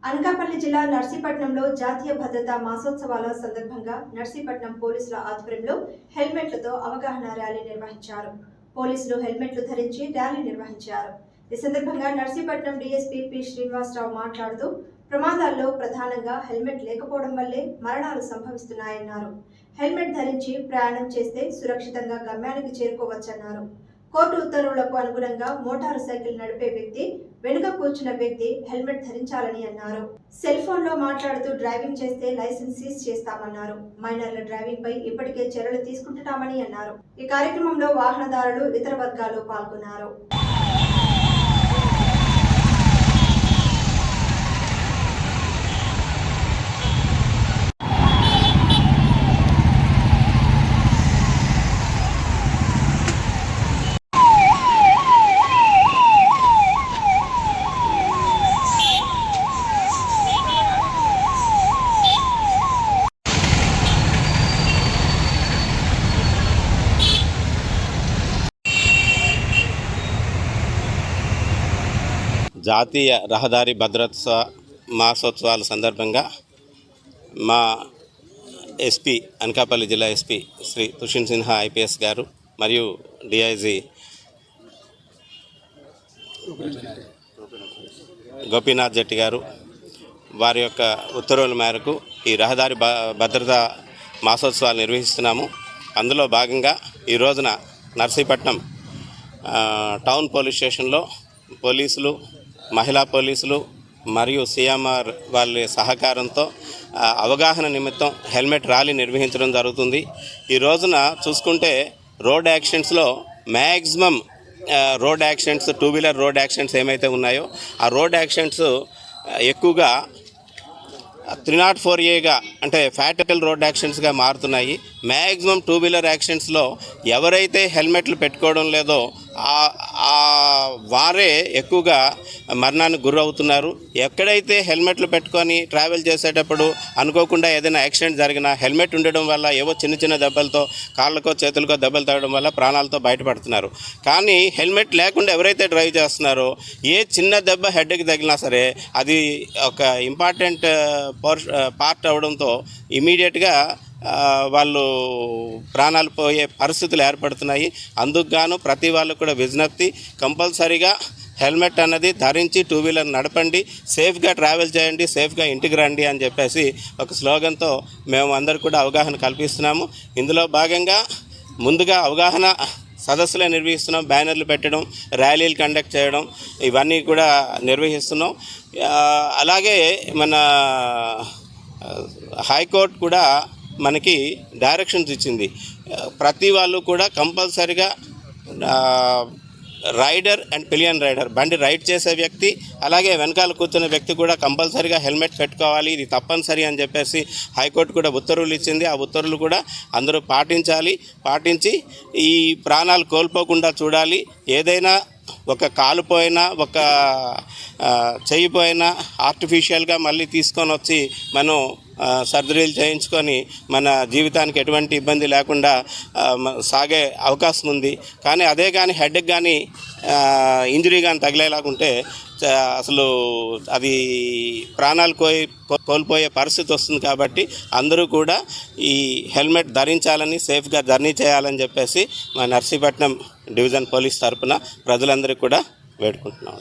అనకాపల్లి జిల్లా నర్సీపట్నంలో జాతీయ భద్రతా మాసోత్సవాల సందర్భంగా నర్సీపట్నం పోలీసుల ఆధ్వర్యంలో హెల్మెట్లతో అవగాహన ర్యాలీ నిర్వహించారు. పోలీసులు హెల్మెట్లు ధరించి ర్యాలీ నిర్వహించారు. ఈ సందర్భంగా నర్సీపట్నం డీఎస్పీ పి శ్రీనివాసరావు మాట్లాడుతూ ప్రమాదాల్లో ప్రధానంగా హెల్మెట్ లేకపోవడం వల్లే మరణాలు సంభవిస్తున్నాయన్నారు. హెల్మెట్ ధరించి ప్రయాణం చేస్తే సురక్షితంగా గమ్యానికి చేరుకోవచ్చన్నారు. కోర్టు ఉత్తర్వులకు అనుగుణంగా మోటారు సైకిల్ నడిపే వ్యక్తి వెనుక కూర్చున్న వ్యక్తి హెల్మెట్ ధరించాలని అన్నారు. సెల్ ఫోన్ లో మాట్లాడుతూ డ్రైవింగ్ చేస్తే లైసెన్స్ సీజ్ చేస్తామన్నారు. మైనర్ల డ్రైవింగ్ పై ఇప్పటికే చర్యలు తీసుకుంటున్నామని అన్నారు. ఈ కార్యక్రమంలో వాహనదారులు ఇతర వర్గాలు పాల్గొన్నారు. జాతీయ రహదారి భద్రతా మాసోత్సవాల సందర్భంగా మా ఎస్పీ అనకాపల్లి జిల్లా ఎస్పీ శ్రీ తుషిన్ సిన్హా ఐపీఎస్ గారు మరియు డిఐజీ గోపీనాథ్ జెట్టి గారు వారి యొక్క ఉత్తర్వుల మేరకు ఈ రహదారి భద్రతా మాసోత్సవాలు నిర్వహిస్తున్నాము. అందులో భాగంగా ఈ రోజున నర్సీపట్నం టౌన్ పోలీస్ స్టేషన్లో పోలీసులు, మహిళా పోలీసులు మరియు సిఎంఆర్ వాళ్ళ సహకారంతో అవగాహన నిమిత్తం హెల్మెట్ ర్యాలీ నిర్వహించడం జరుగుతుంది. ఈ రోజున చూసుకుంటే రోడ్ యాక్సిడెంట్స్లో maximum road accidents, two wheeler road accidents ఏమైతే ఉన్నాయో ఆ రోడ్ యాక్సిడెంట్స్ ఎక్కువగా 304A అంటే ఫ్యాటల్ రోడ్ యాక్సిడెంట్స్గా మారుతున్నాయి. మ్యాక్సిమం టూ వీలర్ యాక్సిడెంట్స్లో ఎవరైతే హెల్మెట్లు పెట్టుకోవడం లేదో వారే ఎక్కువగా మరణానికి గురవుతున్నారు. ఎక్కడైతే హెల్మెట్లు పెట్టుకొని ట్రావెల్ చేసేటప్పుడు అనుకోకుండా ఏదైనా యాక్సిడెంట్ జరిగినా హెల్మెట్ ఉండడం వల్ల ఏవో చిన్న చిన్న దెబ్బలతో కాళ్ళకో చేతులకో దెబ్బలు తగ్గడం వల్ల ప్రాణాలతో బయటపడుతున్నారు. కానీ హెల్మెట్ లేకుండా ఎవరైతే డ్రైవ్ చేస్తున్నారో ఏ చిన్న దెబ్బ హెడ్కి తగిలినా సరే అది ఒక ఇంపార్టెంట్ పార్ట్ అవడంతో ఇమీడియట్గా వాళ్ళు ప్రాణాలు పోయే పరిస్థితులు ఏర్పడుతున్నాయి. అందుకు గాను ప్రతి వాళ్ళు కూడా విజ్ఞప్తి, కంపల్సరీగా హెల్మెట్ అన్నది ధరించి టూ వీలర్ నడపండి, సేఫ్గా ట్రావెల్ చేయండి, సేఫ్గా ఇంటికి రండి అని చెప్పేసి ఒక స్లోగన్తో మేము అందరూ కూడా అవగాహన కల్పిస్తున్నాము. ఇందులో భాగంగా ముందుగా అవగాహన సదస్సులే నిర్వహిస్తున్నాం. బ్యానర్లు పెట్టడం, ర్యాలీలు కండక్ట్ చేయడం ఇవన్నీ కూడా నిర్వహిస్తున్నాం. అలాగే మన హైకోర్టు కూడా మనకి డైరెక్షన్స్ ఇచ్చింది. ప్రతి వాళ్ళు కూడా కంపల్సరీగా రైడర్ అండ్ పిలియన్ రైడర్, బండి రైడ్ చేసే వ్యక్తి అలాగే వెనకాల కూర్చున్న వ్యక్తి కూడా కంపల్సరీగా హెల్మెట్ పెట్టుకోవాలి, ఇది తప్పనిసరి అని చెప్పేసి హైకోర్టు కూడా ఉత్తర్వులు ఇచ్చింది. ఆ ఉత్తర్వులు కూడా అందరూ పాటించి ఈ ప్రాణాలు కోల్పోకుండా చూడాలి. ఏదైనా ఒక కాలు పోయినా, ఒక చెయ్యి పోయినా ఆర్టిఫిషియల్గా మళ్ళీ తీసుకొని వచ్చి మనం సర్జరీలు చేయించుకొని మన జీవితానికి ఎటువంటి ఇబ్బంది లేకుండా సాగే అవకాశం ఉంది. కానీ అదే కానీ హెడ్కి కానీ ఇంజరీ కానీ తగిలేలాగుంటే అసలు అది ప్రాణాలు కోల్పోయే పరిస్థితి వస్తుంది. కాబట్టి అందరూ కూడా ఈ హెల్మెట్ ధరించాలని, సేఫ్గా జర్నీ చేయాలని చెప్పేసి మా నర్సీపట్నం డివిజన్ పోలీస్ తరఫున ప్రజలందరికీ కూడా వేడుకుంటున్నాం.